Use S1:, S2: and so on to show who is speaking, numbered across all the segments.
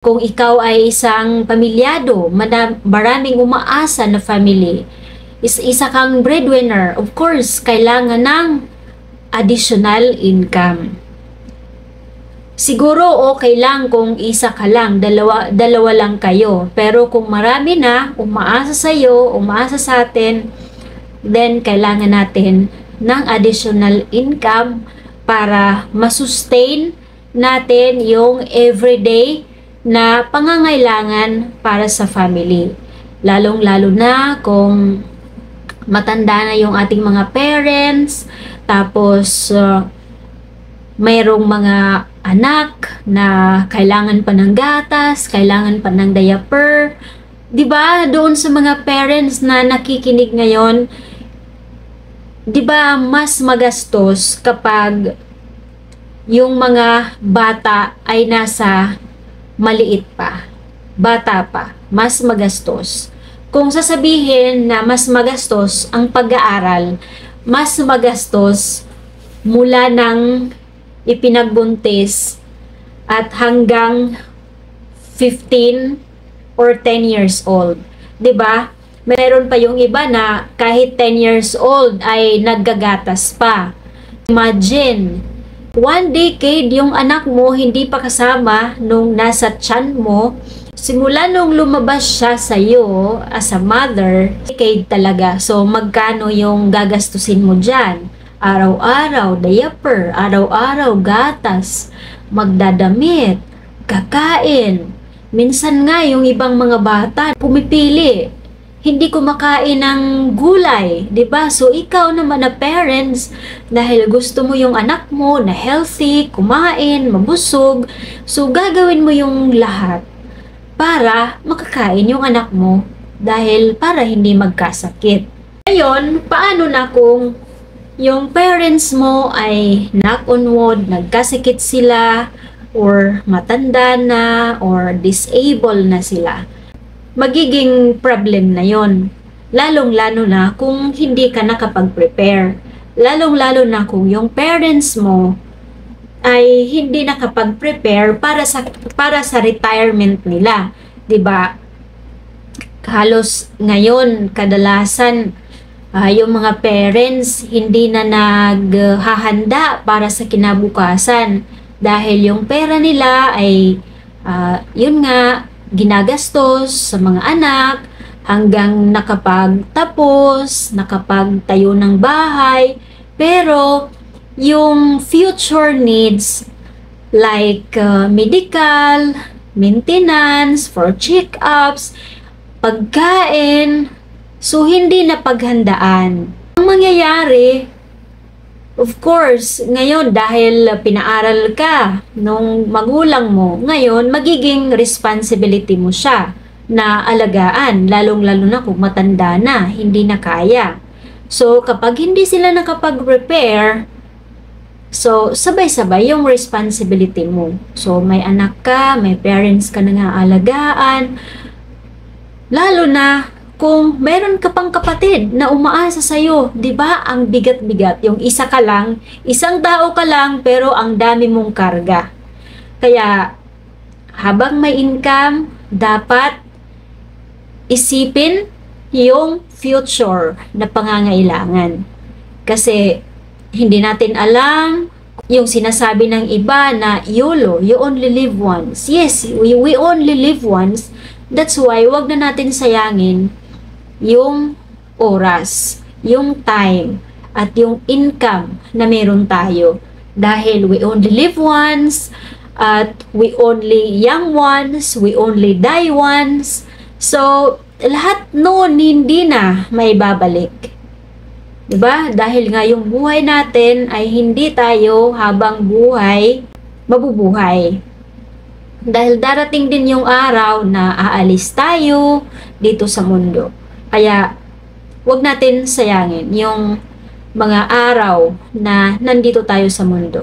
S1: Kung ikaw ay isang pamilyado, maraming umaasa na family, isa kang breadwinner, of course, kailangan ng additional income. Siguro okay lang kung isa ka lang, dalawa lang kayo. Pero kung marami na, umaasa sa'yo, umaasa sa atin, then kailangan natin ng additional income para masustain natin yung everyday na pangangailangan para sa family. Lalong-lalo na kung matanda na yung ating mga parents, tapos mayroong mga anak na kailangan pa ng gatas, kailangan pa ng diaper. 'Di ba? Doon sa mga parents na nakikinig ngayon, 'di ba mas magastos kapag yung mga bata ay nasa maliit pa, bata pa, mas magastos. Kung sasabihin na mas magastos ang pag-aaral, mas magastos mula ng ipinagbuntis at hanggang 15 or 10 years old. 'Di ba? Meron pa yung iba na kahit 10 years old ay naggagatas pa. Imagine, 1 decade yung anak mo hindi pa kasama nung nasa tiyan mo. Simula nung lumabas siya sa iyo as a mother, decade talaga. So magkano yung gagastusin mo dyan? Araw-araw diaper, araw-araw gatas, magdadamit, kakain. Minsan nga yung ibang mga bata pumipili, hindi kumakain ng gulay, 'di ba? So ikaw naman na parents, dahil gusto mo yung anak mo na healthy, kumain, mabusog, so gagawin mo yung lahat para makakain yung anak mo dahil para hindi magkasakit. Ngayon, paano na kung yung parents mo ay knock on wood, nagkasakit sila or matanda na or disabled na sila? Magiging problem na yon. Lalong-lalo na kung hindi ka nakapag-prepare. Lalong-lalo na kung yung parents mo ay hindi nakapag-prepare para sa retirement nila. 'Di ba? Halos ngayon kadalasan yung mga parents hindi na naghahanda para sa kinabukasan dahil yung pera nila ay yun nga ginagastos sa mga anak hanggang nakapagtapos, nakapagtayo ng bahay, pero yung future needs like medical, maintenance, for check-ups, pagkain, so hindi na paghandaan. Ang mangyayari, of course, ngayon dahil pinaaral ka nung magulang mo, ngayon magiging responsibility mo siya na alagaan, lalong-lalo na kung matanda na, hindi na kaya. So, kapag hindi sila nakapag-prepare, so sabay-sabay yung responsibility mo. So, may anak ka, may parents ka na nga alagaan, lalo na kung meron ka pang kapatid na umaasa sa'yo, di ba? Ang bigat-bigat. Yung isa ka lang, isang tao ka lang, pero ang dami mong karga. Kaya, habang may income, dapat isipin yung future na pangangailangan. Kasi, hindi natin alam yung sinasabi ng iba na YOLO, you only live once. Yes, we only live once. That's why, wag na natin sayangin yung oras, yung time, at yung income na meron tayo. Dahil we only live once, at we only young once, we only die once. So, lahat noon hindi na may babalik. Diba? Dahil nga yung buhay natin ay hindi tayo habang buhay, mabubuhay. Dahil darating din yung araw na aalis tayo dito sa mundo. Kaya, wag natin sayangin yung mga araw na nandito tayo sa mundo.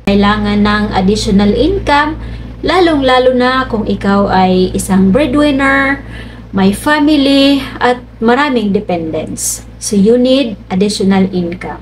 S1: Kailangan ng additional income, lalong-lalo na kung ikaw ay isang breadwinner, may family, at maraming dependents. So, you need additional income.